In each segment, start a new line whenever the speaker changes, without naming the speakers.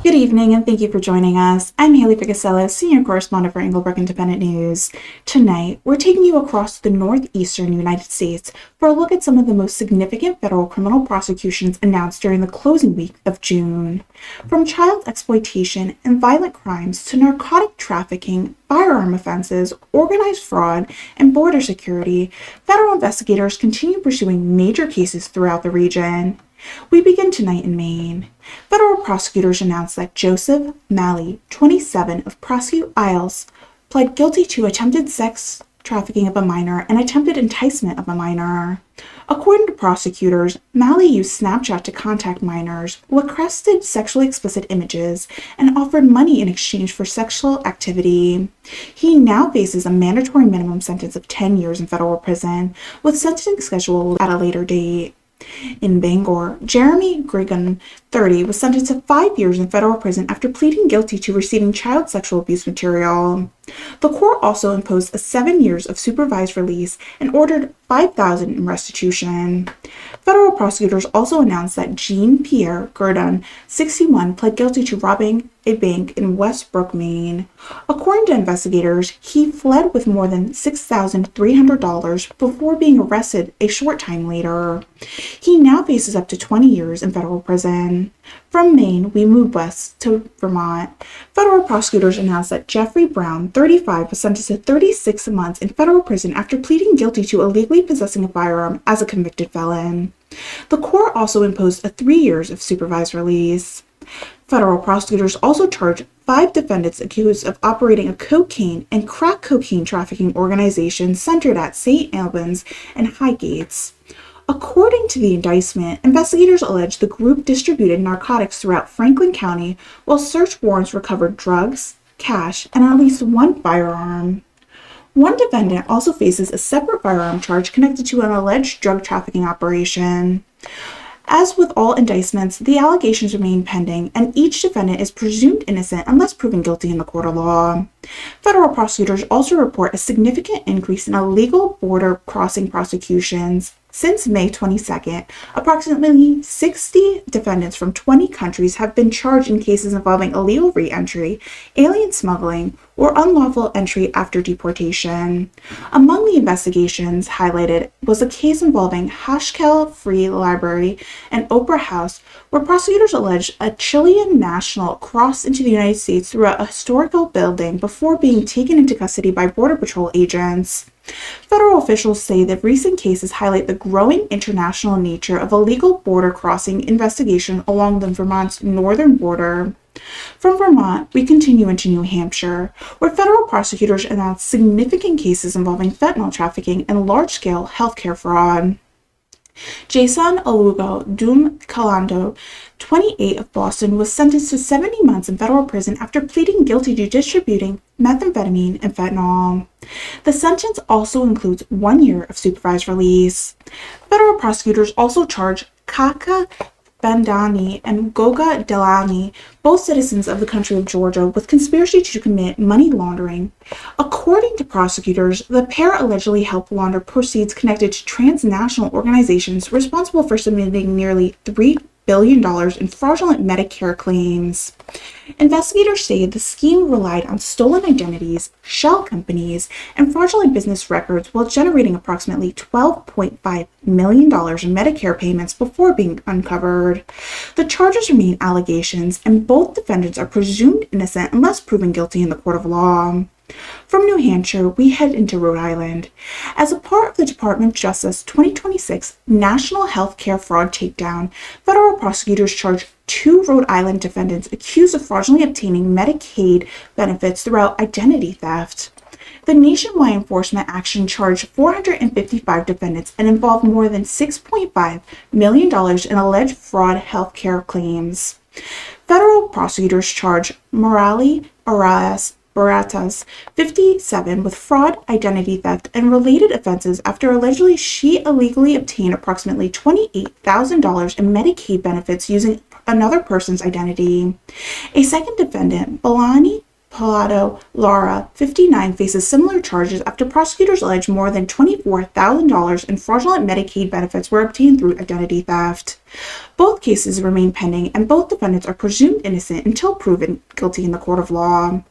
Good evening, and thank you for joining us. I'm Haylee Ficuciello, Senior Correspondent for Englebrook Independent News. Tonight, we're taking you across the northeastern United States for a look at some of the most significant federal criminal prosecutions announced during the closing week of June. From child exploitation and violent crimes to narcotic trafficking, firearm offenses, organized fraud, and border security, federal investigators continue pursuing major cases throughout the region. We begin tonight in Maine. Federal prosecutors announced that Joseph Malley, 27, of Prosecute Isles, pled guilty to attempted sex trafficking of a minor and attempted enticement of a minor. According to prosecutors, Malley used Snapchat to contact minors, requested sexually explicit images, and offered money in exchange for sexual activity. He now faces a mandatory minimum sentence of 10 years in federal prison, with sentencing scheduled at a later date. In Bangor, Jeremy Grigon, 30, was sentenced to 5 years in federal prison after pleading guilty to receiving child sexual abuse material. The court also imposed 7 years of supervised release and ordered $5,000 in restitution. Federal prosecutors also announced that Jean-Pierre Gurdon, 61, pled guilty to robbing a bank in Westbrook, Maine. According to investigators, he fled with more than $6,300 before being arrested a short time later. He now faces up to 20 years in federal prison. From Maine, we move west to Vermont. Federal prosecutors announced that Jeffrey Brown, 35, was sentenced to 36 months in federal prison after pleading guilty to illegally possessing a firearm as a convicted felon. The court also imposed 3 years of supervised release. Federal prosecutors also charged 5 defendants accused of operating a cocaine and crack cocaine trafficking organization centered at St. Albans and Highgates. According to the indictment, investigators allege the group distributed narcotics throughout Franklin County, while search warrants recovered drugs, cash, and at least 1 firearm. One defendant also faces a separate firearm charge connected to an alleged drug trafficking operation. As with all indictments, the allegations remain pending, and each defendant is presumed innocent unless proven guilty in the court of law. Federal prosecutors also report a significant increase in illegal border crossing prosecutions. Since May 22nd, approximately 60 defendants from 20 countries have been charged in cases involving illegal re-entry, alien smuggling, or unlawful entry after deportation. Among the investigations highlighted was a case involving Hashkel Free Library and Opera House, where prosecutors alleged a Chilean national crossed into the United States through a historical building before being taken into custody by Border Patrol agents. Federal officials say that recent cases highlight the growing international nature of illegal border crossing investigation along the Vermont's northern border. From Vermont, we continue into New Hampshire, where federal prosecutors announced significant cases involving fentanyl trafficking and large-scale healthcare fraud. Jason Alugo Dum Calando, 28, of Boston, was sentenced to 70 months in federal prison after pleading guilty to distributing methamphetamine and fentanyl. The sentence also includes 1 year of supervised release. Federal prosecutors also charged Kaka Bandani and Goga Delani, both citizens of the country of Georgia, with conspiracy to commit money laundering. According to prosecutors, the pair allegedly helped launder proceeds connected to transnational organizations responsible for submitting nearly $3 billion in fraudulent Medicare claims. Investigators say the scheme relied on stolen identities, shell companies, and fraudulent business records while generating approximately $12.5 million in Medicare payments before being uncovered. The charges remain allegations, and both defendants are presumed innocent unless proven guilty in the court of law. From New Hampshire, we head into Rhode Island. As a part of the Department of Justice 2026 National Healthcare Fraud Takedown, federal prosecutors charged 2 Rhode Island defendants accused of fraudulently obtaining Medicaid benefits throughout identity theft. The nationwide enforcement action charged 455 defendants and involved more than $6.5 million in alleged fraud healthcare claims. Federal prosecutors charged Morali Baratas, 57, with fraud, identity theft, and related offenses after allegedly she illegally obtained approximately $28,000 in Medicaid benefits using another person's identity. A second defendant, Belani Pallado Lara, 59, faces similar charges after prosecutors allege more than $24,000 in fraudulent Medicaid benefits were obtained through identity theft. Both cases remain pending, and both defendants are presumed innocent until proven guilty in the court of law.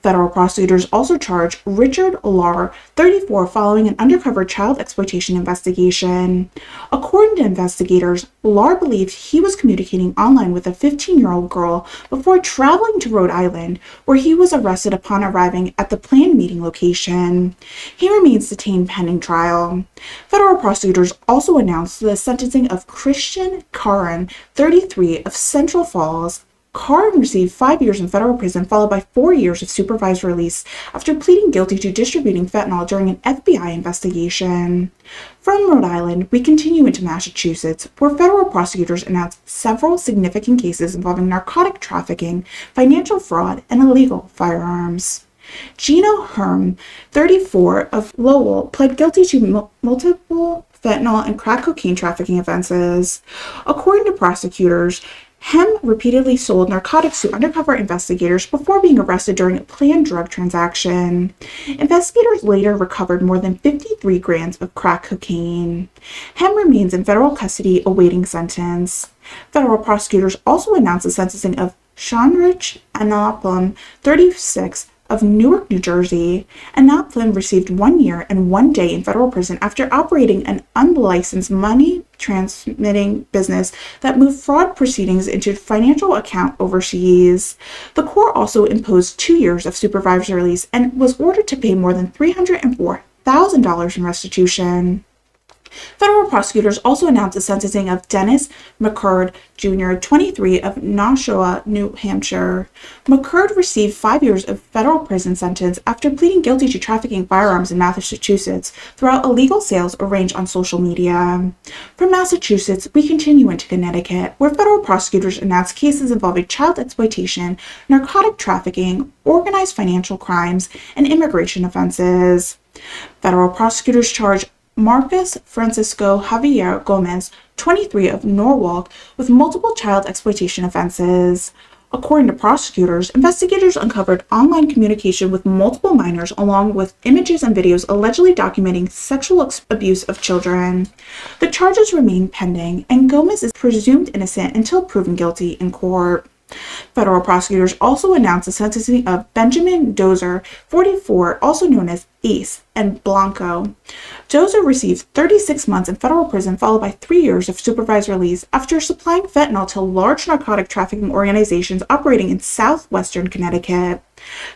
Federal prosecutors also charged Richard Lahr, 34, following an undercover child exploitation investigation. According to investigators, Lahr believed he was communicating online with a 15-year-old girl before traveling to Rhode Island, where he was arrested upon arriving at the planned meeting location. He remains detained pending trial. Federal prosecutors also announced the sentencing of Christian Karan, 33, of Central Falls. Karan received 5 years in federal prison, followed by 4 years of supervised release after pleading guilty to distributing fentanyl during an FBI investigation. From Rhode Island, we continue into Massachusetts, where federal prosecutors announced several significant cases involving narcotic trafficking, financial fraud, and illegal firearms. Gino Herm, 34, of Lowell, pled guilty to multiple fentanyl and crack cocaine trafficking offenses. According to prosecutors, Hem repeatedly sold narcotics to undercover investigators before being arrested during a planned drug transaction. Investigators later recovered more than 53 grams of crack cocaine. Hem remains in federal custody awaiting sentence. Federal prosecutors also announced the sentencing of Shanrich Anaplam, 36, of Newark, New Jersey. Anaplam received 1 year and 1 day in federal prison after operating an unlicensed money transmitting business that moved fraud proceedings into financial account overseas. The court also imposed 2 years of supervised release and was ordered to pay more than $304,000 in restitution. Federal prosecutors also announced the sentencing of Dennis McCurd Jr., 23, of Nashua, New Hampshire. McCurd received 5 years of federal prison sentence after pleading guilty to trafficking firearms in Massachusetts throughout illegal sales arranged on social media. From Massachusetts, we continue into Connecticut, where federal prosecutors announced cases involving child exploitation, narcotic trafficking, organized financial crimes, and immigration offenses. Federal prosecutors charged Marcus Francisco Javier Gomez, 23, of Norwalk, with multiple child exploitation offenses. According to prosecutors, investigators uncovered online communication with multiple minors along with images and videos allegedly documenting sexual abuse of children. The charges remain pending, and Gomez is presumed innocent until proven guilty in court. Federal prosecutors also announced the sentencing of Benjamin Dozer, 44, also known as Ace, and Blanco. Dozer received 36 months in federal prison, followed by 3 years of supervised release after supplying fentanyl to large narcotic trafficking organizations operating in southwestern Connecticut.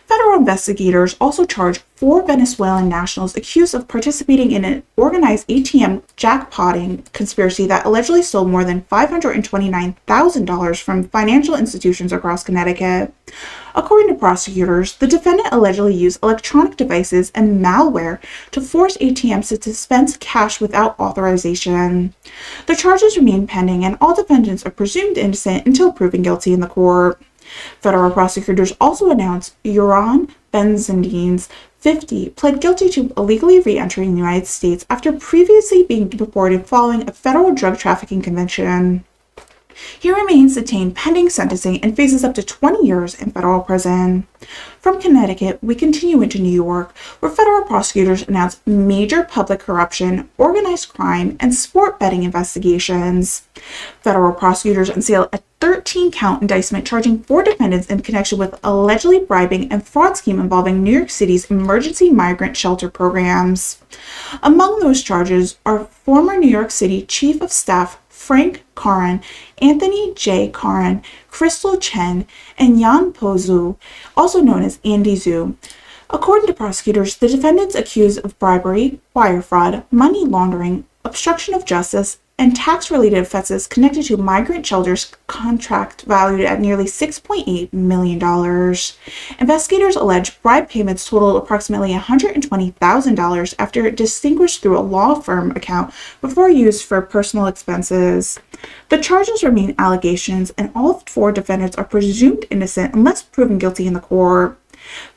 Federal investigators also charged 4 Venezuelan nationals accused of participating in an organized ATM jackpotting conspiracy that allegedly stole more than $529,000 from financial institutions across Connecticut. According to prosecutors, the defendant allegedly used electronic devices and malware to force ATMs to dispense cash without authorization. The charges remain pending, and all defendants are presumed innocent until proven guilty in the court. Federal prosecutors also announced Yoran Benzendines, 50, pled guilty to illegally re-entering the United States after previously being deported following a federal drug trafficking conviction. He remains detained pending sentencing and faces up to 20 years in federal prison. From Connecticut, we continue into New York, where federal prosecutors announced major public corruption, organized crime, and sport betting investigations. Federal prosecutors unsealed a 13-count indictment charging 4 defendants in connection with allegedly bribing and fraud scheme involving New York City's emergency migrant shelter programs. Among those charges are former New York City Chief of Staff Frank Karan, Anthony J. Karan, Crystal Chen, and Yan Po Zhu, also known as Andy Zhu. According to prosecutors, the defendants accused of bribery, wire fraud, money laundering, obstruction of justice, and tax-related offenses connected to migrant shelters contract valued at nearly $6.8 million. Investigators allege bribe payments totaled approximately $120,000 after distinguished through a law firm account before used for personal expenses. The charges remain allegations, and all 4 defendants are presumed innocent unless proven guilty in the court.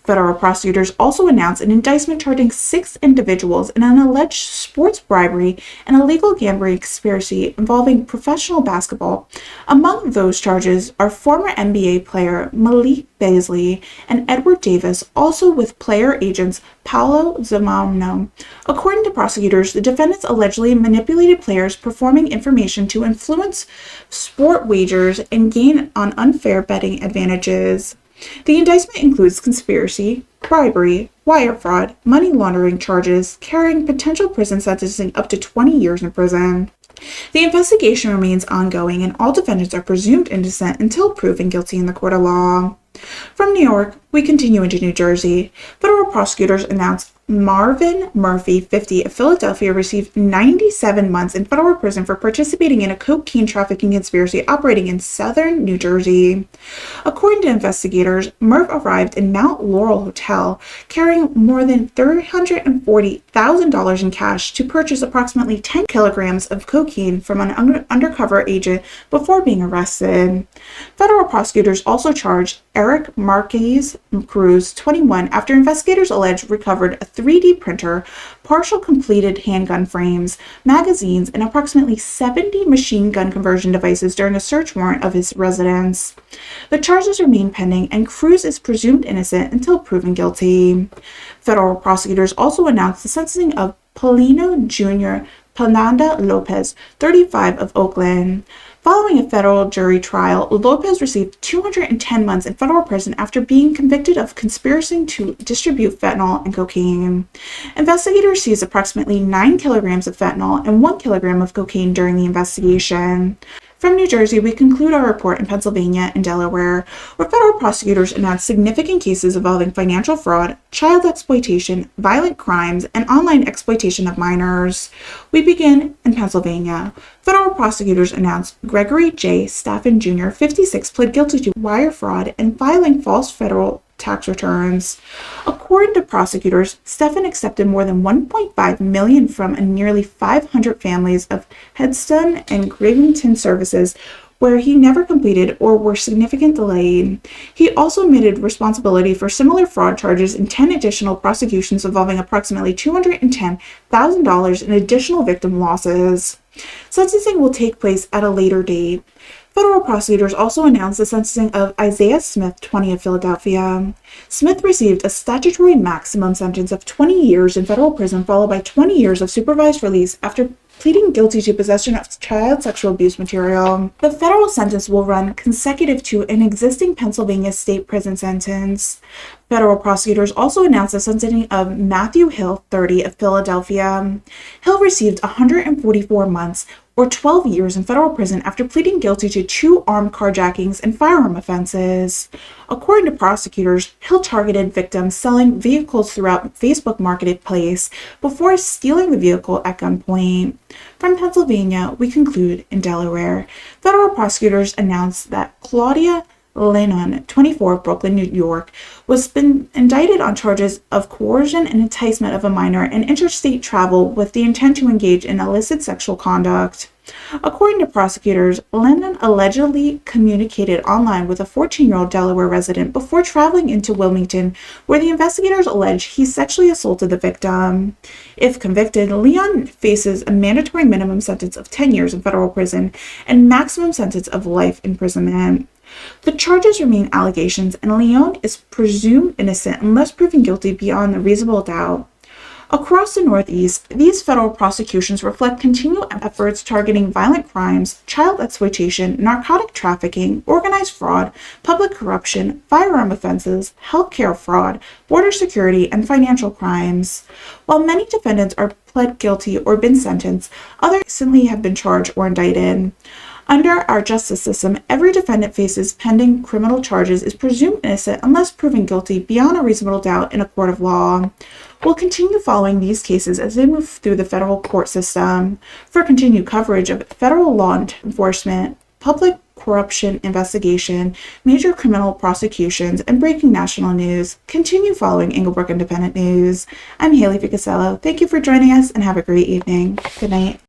Federal prosecutors also announced an indictment charging 6 individuals in an alleged sports bribery and illegal gambling conspiracy involving professional basketball. Among those charges are former NBA player Malik Beasley and Edward Davis, also with player agents Paolo Zamano. According to prosecutors, the defendants allegedly manipulated players, performing information to influence sport wagers and gain on unfair betting advantages. The indictment includes conspiracy, bribery, wire fraud, money laundering charges, carrying potential prison sentencing up to 20 years in prison. The investigation remains ongoing, and all defendants are presumed innocent until proven guilty in the court of law. From New York, we continue into New Jersey. Federal prosecutors announced Marvin Murphy, 50, of Philadelphia, received 97 months in federal prison for participating in a cocaine trafficking conspiracy operating in southern New Jersey. According to investigators, Murph arrived in Mount Laurel Hotel carrying more than $340,000 in cash to purchase approximately 10 kilograms of cocaine from an undercover agent before being arrested. Federal prosecutors also charged Eric Marquez Cruz, 21, after investigators alleged recovered a 3D printer, partial completed handgun frames, magazines, and approximately 70 machine gun conversion devices during a search warrant of his residence. The charges remain pending, and Cruz is presumed innocent until proven guilty. Federal prosecutors also announced the sentencing of Paulino Jr. Pananda Lopez, 35, of Oakland. Following a federal jury trial, Lopez received 210 months in federal prison after being convicted of conspiracy to distribute fentanyl and cocaine. Investigators seized approximately 9 kilograms of fentanyl and 1 kilogram of cocaine during the investigation. From New Jersey, we conclude our report in Pennsylvania and Delaware, where federal prosecutors announced significant cases involving financial fraud, child exploitation, violent crimes, and online exploitation of minors. We begin in Pennsylvania. Federal prosecutors announced Gregory J. Staffen Jr., 56, pled guilty to wire fraud and filing false federal tax returns. According to prosecutors, Stephan accepted more than $1.5 million from nearly 500 families of Headstone and Gravington services where he never completed or were significantly delayed. He also admitted responsibility for similar fraud charges in 10 additional prosecutions involving approximately $210,000 in additional victim losses. Sentencing will take place at a later date. Federal prosecutors also announced the sentencing of Isaiah Smith, 20, of Philadelphia. Smith received a statutory maximum sentence of 20 years in federal prison, followed by 20 years of supervised release after pleading guilty to possession of child sexual abuse material. The federal sentence will run consecutive to an existing Pennsylvania state prison sentence. Federal prosecutors also announced the sentencing of Matthew Hill, 30, of Philadelphia. Hill received 144 months, or 12 years in federal prison after pleading guilty to 2 armed carjackings and firearm offenses. According to prosecutors, Hill targeted victims selling vehicles throughout Facebook Marketplace before stealing the vehicle at gunpoint. From Pennsylvania, we conclude in Delaware. Federal prosecutors announced that Claudia Lennon, 24, of Brooklyn, New York, was been indicted on charges of coercion and enticement of a minor and interstate travel with the intent to engage in illicit sexual conduct. According to prosecutors, Lennon allegedly communicated online with a 14-year-old Delaware resident before traveling into Wilmington, where the investigators allege he sexually assaulted the victim. If convicted, Leon faces a mandatory minimum sentence of 10 years in federal prison and maximum sentence of life imprisonment. The charges remain allegations, and Leon is presumed innocent unless proven guilty beyond a reasonable doubt. Across the Northeast, these federal prosecutions reflect continued efforts targeting violent crimes, child exploitation, narcotic trafficking, organized fraud, public corruption, firearm offenses, healthcare fraud, border security, and financial crimes. While many defendants are pled guilty or been sentenced, others recently have been charged or indicted. Under our justice system, every defendant faces pending criminal charges is presumed innocent unless proven guilty beyond a reasonable doubt in a court of law. We'll continue following these cases as they move through the federal court system. For continued coverage of federal law enforcement, public corruption investigation, major criminal prosecutions, and breaking national news, continue following Englebrook Independent News. I'm Haylee Ficuciello. Thank you for joining us and have a great evening. Good night.